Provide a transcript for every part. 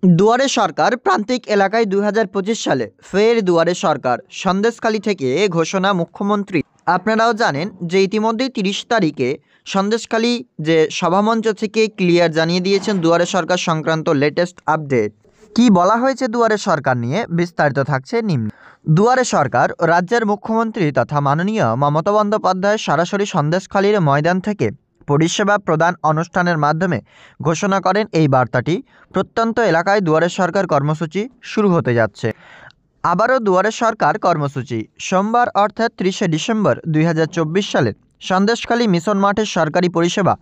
দুয়ারে সরকার প্রান্তিক এলাকায় ২০২৫ সালে ফের দুয়ারে সরকার সন্দেশখালী থেকে ঘোষণা মুখ্যমন্ত্রী। আপনারাও জানেন যে ইতিমধ্যেই ৩০ তারিখে সন্দেশখালী যে সভামঞ্চ থেকে ক্লিয়ার জানিয়ে দিয়েছেন দুয়ারে সরকার সংক্রান্ত লেটেস্ট আপডেট। কি বলা হয়েছে দুয়ারে সরকার নিয়ে বিস্তারিত থাকছে নিম্ন। দুয়ারে সরকার রাজ্যের মুখ্যমন্ত্রী তথা মাননীয় মমতা বন্দ্যোপাধ্যায় সরাসরি সন্দেশখালীর ময়দান থেকে পরিষেবা প্রদান অনুষ্ঠানের মাধ্যমে ঘোষণা করেন এই বার্তাটি। প্রত্যন্ত এলাকায় দুয়ারে সরকার কর্মসূচি শুরু হতে যাচ্ছে। আবারও দুয়ারে সরকার কর্মসূচি সোমবার অর্থাৎ ৩০শে ডিসেম্বর ২০২৪ সালে সন্দেশখালী মিশন মাঠের সরকারি পরিষেবা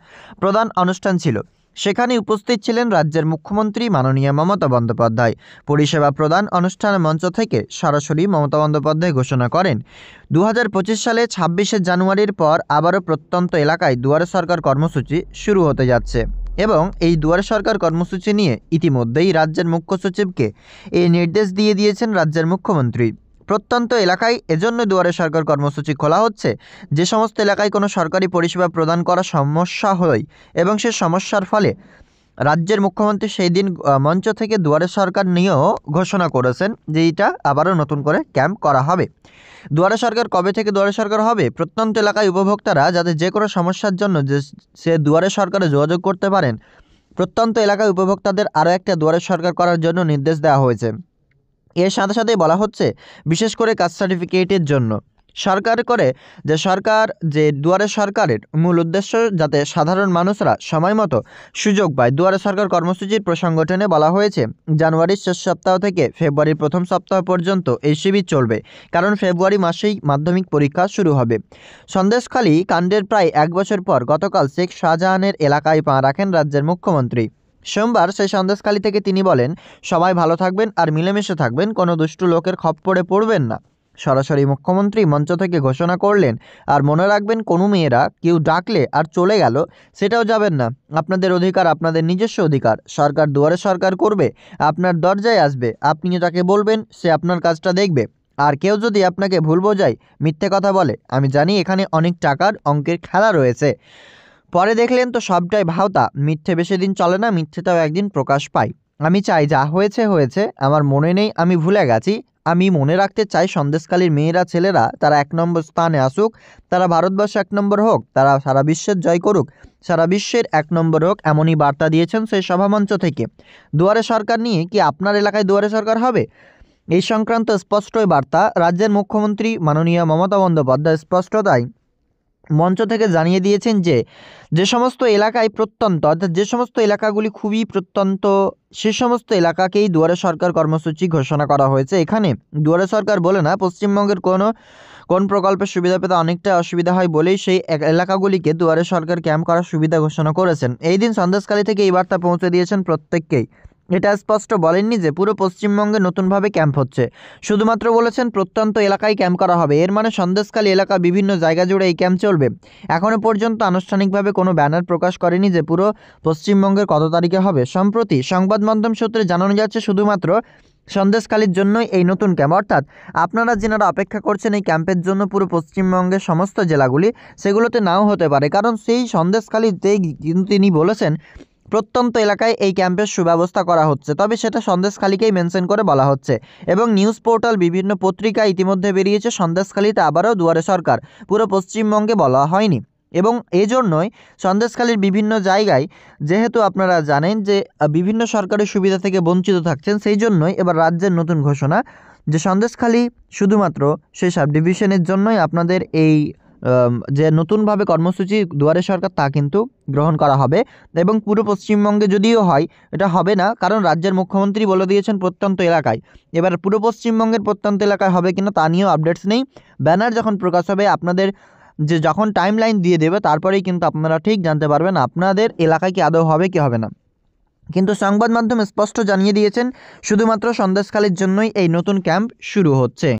প্রদান অনুষ্ঠান ছিল। সেখানে উপস্থিত ছিলেন রাজ্যের মুখ্যমন্ত্রী মাননীয় মমতা বন্দ্যোপাধ্যায়। পরিষেবা প্রদান অনুষ্ঠান মঞ্চ থেকে সরাসরি মমতা বন্দ্যোপাধ্যায় ঘোষণা করেন ২০২৫ সালে ২৬শে জানুয়ারির পর আবারও প্রত্যন্ত এলাকায় দুয়ারে সরকার কর্মসূচি শুরু হতে যাচ্ছে এবং এই দুয়ারে সরকার কর্মসূচি নিয়ে ইতিমধ্যেই রাজ্যের মুখ্য সচিবকে এই নির্দেশ দিয়ে দিয়েছেন রাজ্যের মুখ্যমন্ত্রী। প্রত্যন্ত এলাকায় এজন্য দুয়ারে সরকার কর্মসূচি খোলা হচ্ছে যে সমস্ত এলাকায় কোনো সরকারি পরিষেবা প্রদান করা সমস্যা হয় এবং সে সমস্যার ফলে রাজ্যের মুখ্যমন্ত্রী সেই দিন মঞ্চ থেকে দুয়ারে সরকার নিয়েও ঘোষণা করেছেন যে এটা আবারও নতুন করে ক্যাম্প করা হবে। দুয়ারে সরকার কবে থেকে দুয়ারে সরকার হবে? প্রত্যন্ত এলাকায় উপভোক্তারা যাতে যে কোনো সমস্যার জন্য সে দুয়ারে সরকারে যোগাযোগ করতে পারেন, প্রত্যন্ত এলাকায় উপভোক্তাদের আরও একটা দুয়ারে সরকার করার জন্য নির্দেশ দেওয়া হয়েছে। এর সাথে সাথেই বলা হচ্ছে বিশেষ করে কাস্ট সার্টিফিকেটের জন্য সরকার যে দুয়ারে সরকারের মূল উদ্দেশ্য যাতে সাধারণ মানুষরা সময় মতো সুযোগ পায়। দুয়ারে সরকার কর্মসূচির প্রসঙ্গ টেনে বলা হয়েছে জানুয়ারির শেষ সপ্তাহ থেকে ফেব্রুয়ারির প্রথম সপ্তাহ পর্যন্ত এই শিবির চলবে, কারণ ফেব্রুয়ারি মাসেই মাধ্যমিক পরীক্ষা শুরু হবে। সন্দেশখালী কাণ্ডের প্রায় ১ বছর পর গতকাল শেখ শাহজাহানের এলাকায় পা রাখেন রাজ্যের মুখ্যমন্ত্রী। সোমবার সেই সন্দেশখালী থেকে তিনি বলেন, সবাই ভালো থাকবেন আর মিলেমিশে থাকবেন, কোনো দুষ্টু লোকের খপ্পরে পড়বেন না। সরাসরি মুখ্যমন্ত্রী মঞ্চ থেকে ঘোষণা করলেন, আর মনে রাখবেন কোনো মেয়েরা কেউ ডাকলে আর চলে গেল সেটাও যাবেন না। আপনাদের অধিকার আপনাদের নিজস্ব অধিকার। সরকার দুয়ারে সরকার করবে, আপনার দরজায় আসবে, আপনিও তাকে বলবেন, সে আপনার কাজটা দেখবে। আর কেউ যদি আপনাকে ভুল বোঝায়, মিথ্যে কথা বলে, আমি জানি এখানে অনেক টাকার অঙ্কের খেলা রয়েছে, পরে দেখলেন তো সবটাই ভাওতা। মিথ্যে বেশি দিন চলে না, মিথ্যেটাও একদিন প্রকাশ পায়। আমি চাই যা হয়েছে হয়েছে, আমার মনে নেই, আমি ভুলে গেছি। আমি মনে রাখতে চাই সন্দেশখালীর মেয়েরা ছেলেরা তারা ১ নম্বর স্থানে আসুক, তারা ভারতবর্ষ ১ নম্বর হোক, তারা সারা বিশ্বের জয় করুক, সারা বিশ্বের ১ নম্বর হোক, এমনই বার্তা দিয়েছেন সেই সভামঞ্চ থেকে। দুয়ারে সরকার নিয়ে কি আপনার এলাকায় দুয়ারে সরকার হবে? এই সংক্রান্ত স্পষ্টই বার্তা রাজ্যের মুখ্যমন্ত্রী মাননীয় মমতা বন্দ্যোপাধ্যায় স্পষ্টতাই মঞ্চ থেকে জানিয়ে দিয়েছেন যে যে সমস্ত এলাকায় প্রত্যন্ত অর্থাৎ যে সমস্ত এলাকাগুলি খুবই প্রত্যন্ত সে সমস্ত এলাকাকেই দুয়ারে সরকার কর্মসূচি ঘোষণা করা হয়েছে। এখানে দুয়ারে সরকার বলে না, পশ্চিমবঙ্গের কোন প্রকল্পের সুবিধা পেতে অনেকটা অসুবিধা হয় বলেই সেই এলাকাগুলিকে দুয়ারে সরকার ক্যাম্প করার সুবিধা ঘোষণা করেছেন। এই দিন সন্দেশখালী থেকে এই বার্তা পৌঁছে দিয়েছেন প্রত্যেককেই। এটা স্পষ্ট বলেননি যে পুরো পশ্চিমবঙ্গে নতুনভাবে ক্যাম্প হচ্ছে, শুধুমাত্র বলেছেন প্রত্যন্ত এলাকায় ক্যাম্প করা হবে। এর মানে সন্দেশখালী এলাকা বিভিন্ন জায়গা জুড়ে এই ক্যাম্প চলবে। এখনও পর্যন্ত আনুষ্ঠানিকভাবে কোনো ব্যানার প্রকাশ করেনি যে পুরো পশ্চিমবঙ্গের কত তারিখে হবে। সম্প্রতি সংবাদ মাধ্যম সূত্রে জানানো যাচ্ছে শুধুমাত্র সন্দেশখালীর জন্যই এই নতুন ক্যাম্প, অর্থাৎ আপনারা যেনারা অপেক্ষা করছেন এই ক্যাম্পের জন্য পুরো পশ্চিমবঙ্গের সমস্ত জেলাগুলি, সেগুলোতে নাও হতে পারে, কারণ সেই সন্দেশখালীতেই কিন্তু তিনি বলেছেন প্রত্যন্ত এলাকায় এই ক্যাম্পের সুব্যবস্থা করা হচ্ছে, তবে সেটা সন্দেশখালীকেই মেনশন করে বলা হচ্ছে। এবং নিউজ পোর্টাল বিভিন্ন পত্রিকা ইতিমধ্যে বেরিয়েছে সন্দেশখালীতে আবারও দুয়ারে সরকার, পুরো পশ্চিমবঙ্গে বলা হয়নি। এবং এজন্যই সন্দেশখালীর বিভিন্ন জায়গায়, যেহেতু আপনারা জানেন যে বিভিন্ন সরকারি সুবিধা থেকে বঞ্চিত থাকছেন, সেই জন্যই এবার রাজ্যের নতুন ঘোষণা যে সন্দেশখালী শুধুমাত্র সেই সাব ডিভিশনের জন্যই আপনাদের এই যে নতুনভাবে কর্মসূচি দুয়ারে সরকার তা কিন্তু গ্রহণ করা হবে। এবং পুরো পশ্চিমবঙ্গে যদিও হয় এটা হবে না, কারণ রাজ্যের মুখ্যমন্ত্রী বলে দিয়েছেন প্রত্যন্ত এলাকায়। এবার পুরো পশ্চিমবঙ্গের প্রত্যন্ত এলাকায় হবে কিনা তা নিয়েও আপডেটস নেই। ব্যানার যখন প্রকাশ হবে আপনাদের যখন টাইম লাইন দিয়ে দেবে তারপরেই কিন্তু আপনারা ঠিক জানতে পারবেন আপনাদের এলাকায় কি আদৌ হবে কি হবে না। কিন্তু সংবাদ মাধ্যম স্পষ্ট জানিয়ে দিয়েছেন শুধুমাত্র সন্দেশখালীর জন্যই এই নতুন ক্যাম্প শুরু হচ্ছে।